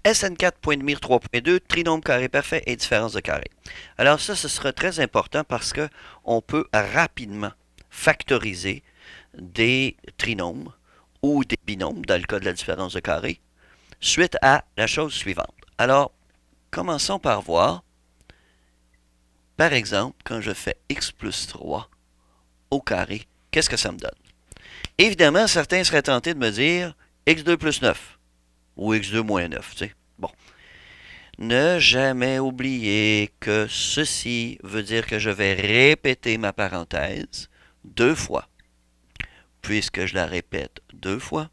SN4, point de mire 3.2, trinôme carré parfait et différence de carré. Alors ça, ce sera très important parce que on peut rapidement factoriser des trinômes ou des binômes, dans le cas de la différence de carré, suite à la chose suivante. Alors, commençons par voir, par exemple, quand je fais x plus 3 au carré, qu'est-ce que ça me donne? Évidemment, certains seraient tentés de me dire x2 plus 9 ou x2 moins 9, tu sais. Bon. Ne jamais oublier que ceci veut dire que je vais répéter ma parenthèse deux fois. Puisque je la répète deux fois,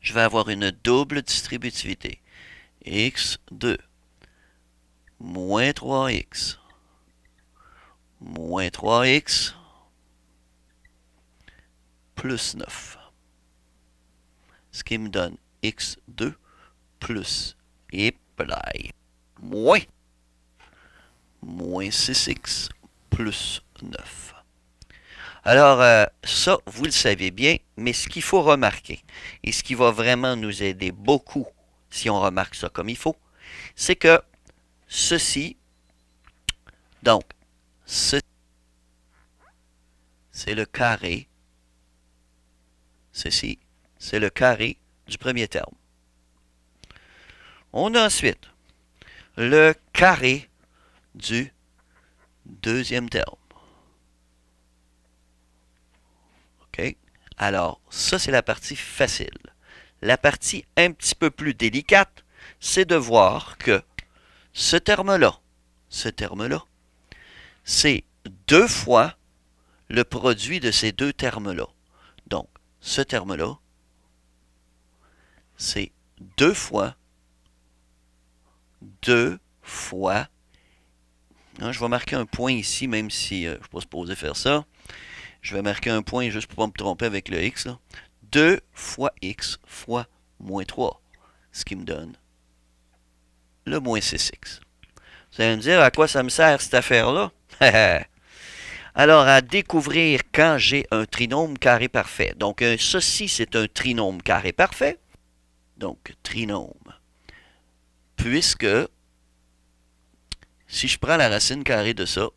je vais avoir une double distributivité. x2 moins 3x moins 3x plus 9. Ce qui me donne x2 plus moins 6x plus 9. Alors, ça, vous le savez bien, mais ce qu'il faut remarquer, et ce qui va vraiment nous aider beaucoup, si on remarque ça comme il faut, c'est que ceci, donc, ceci, c'est le carré, ceci, c'est le carré du premier terme. On a ensuite le carré du deuxième terme. OK? Alors, ça, c'est la partie facile. La partie un petit peu plus délicate, c'est de voir que ce terme-là, c'est deux fois le produit de ces deux termes-là. Donc, ce terme-là, c'est deux fois, hein, je vais marquer un point ici, même si je ne suis pas supposé faire ça. Je vais marquer un point juste pour ne pas me tromper avec le x. Là. 2 fois x fois moins 3. Ce qui me donne le moins 6x. Vous allez me dire à quoi ça me sert cette affaire-là? Alors, à découvrir quand j'ai un trinôme carré parfait. Donc, ceci, c'est un trinôme carré parfait. Donc, trinôme. Puisque, si je prends la racine carrée de ça,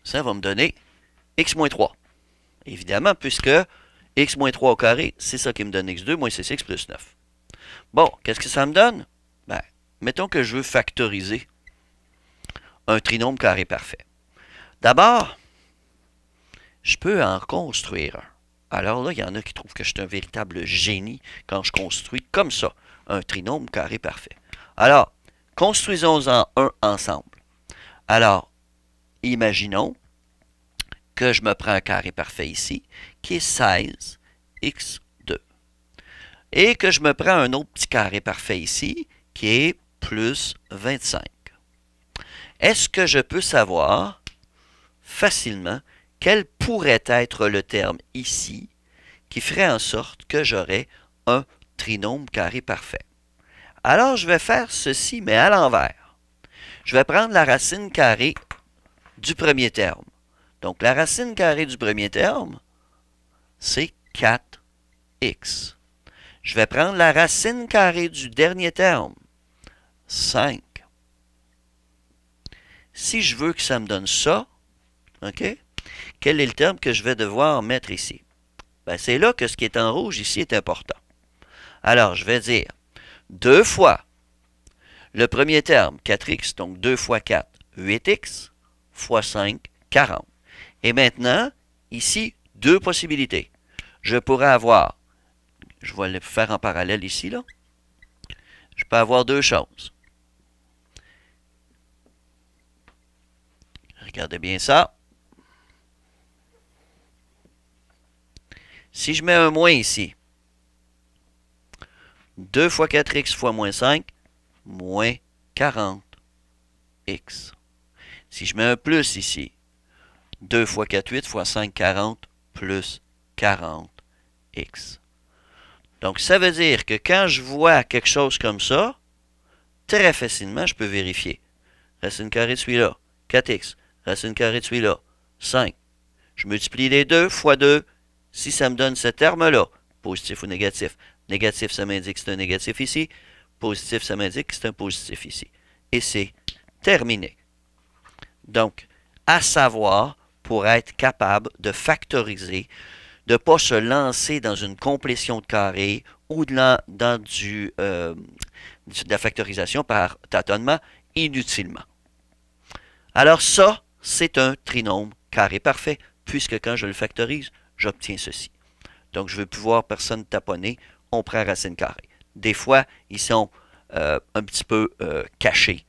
ça va me donner x moins 3. Évidemment, puisque x moins 3 au carré, c'est ça qui me donne x2 moins 6x plus 9. Bon, qu'est-ce que ça me donne? Ben, mettons que je veux factoriser un trinôme carré parfait. D'abord, je peux en construire un. Alors là, il y en a qui trouvent que je suis un véritable génie quand je construis comme ça un trinôme carré parfait. Alors, construisons-en un ensemble. Alors, imaginons que je me prends un carré parfait ici, qui est 16x2. Et que je me prends un autre petit carré parfait ici, qui est plus 25. Est-ce que je peux savoir facilement quel pourrait être le terme ici qui ferait en sorte que j'aurais un trinôme carré parfait? Alors, je vais faire ceci, mais à l'envers. Je vais prendre la racine carrée du premier terme. Donc, la racine carrée du premier terme, c'est 4x. Je vais prendre la racine carrée du dernier terme, 5. Si je veux que ça me donne ça, OK, quel est le terme que je vais devoir mettre ici? Ben, c'est là que ce qui est en rouge ici est important. Alors, je vais dire 2 fois le premier terme, 4x, donc 2 fois 4, 8x, fois 5, 40. Et maintenant, ici, deux possibilités. Je pourrais avoir, je vais le faire en parallèle ici, là. Je peux avoir deux choses. Regardez bien ça. Si je mets un moins ici, 2 fois 4x fois moins 5, moins 40x. Si je mets un plus ici, 2 fois 4, 8 fois 5, 40, plus 40x. Donc, ça veut dire que quand je vois quelque chose comme ça, très facilement, je peux vérifier. Racine carrée de celui-là, 4x. Racine carrée de celui-là, 5. Je multiplie les deux fois 2. Si ça me donne ce terme-là, positif ou négatif. Négatif, ça m'indique que c'est un négatif ici. Positif, ça m'indique que c'est un positif ici. Et c'est terminé. Donc, à savoir, pour être capable de factoriser, de ne pas se lancer dans une complétion de carré ou dans de la factorisation par tâtonnement inutilement. Alors ça, c'est un trinôme carré parfait, puisque quand je le factorise, j'obtiens ceci. Donc, je veux pouvoir personne taponner, on prend racine carrée. Des fois, ils sont un petit peu cachés.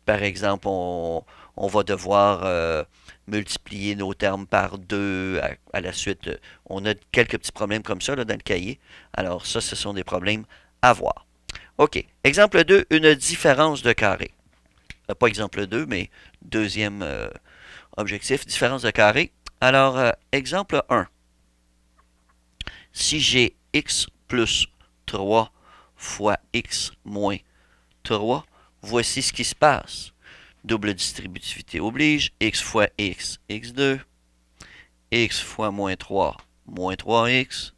Par exemple, on va devoir multiplier nos termes par 2 à la suite. On a quelques petits problèmes comme ça là, dans le cahier. Alors ça, ce sont des problèmes à voir. OK. Exemple 2, une différence de carré. Pas exemple 2, mais deuxième objectif, différence de carré. Alors, exemple 1. Si j'ai x plus 3 fois x moins 3, voici ce qui se passe. Double distributivité oblige, x fois x, x2, x fois moins 3, moins 3x,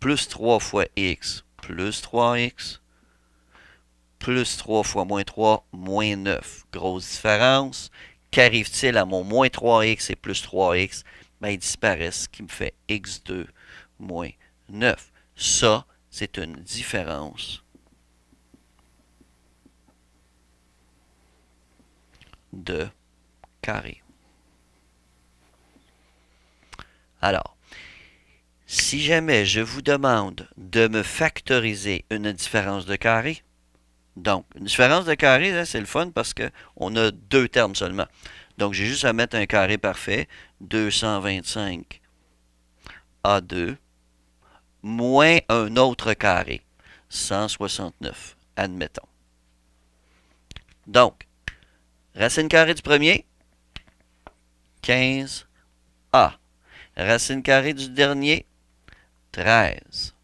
plus 3 fois x, plus 3x, plus 3 fois moins 3, moins 9. Grosse différence. Qu'arrive-t-il à mon moins 3x et plus 3x? Ben, ils disparaissent, ce qui me fait x2 moins 9. Ça, c'est une différence de carré. Alors, si jamais je vous demande de me factoriser une différence de carré, donc, une différence de carré, c'est le fun parce qu'on a deux termes seulement. Donc, j'ai juste à mettre un carré parfait, 225 A2, moins un autre carré, 169, admettons. Donc, racine carrée du premier, 15A. Racine carrée du dernier, 13.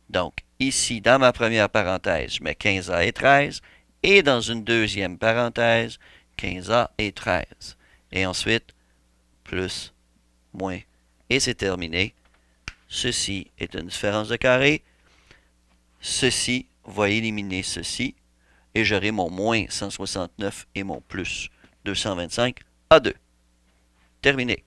Donc, ici, dans ma première parenthèse, je mets 15A et 13. Et dans une deuxième parenthèse, 15A et 13. Et ensuite, plus, moins. Et c'est terminé. Ceci est une différence de carré. Ceci va éliminer ceci. Et j'aurai mon moins 169 et mon plus 225 à 2. Terminé.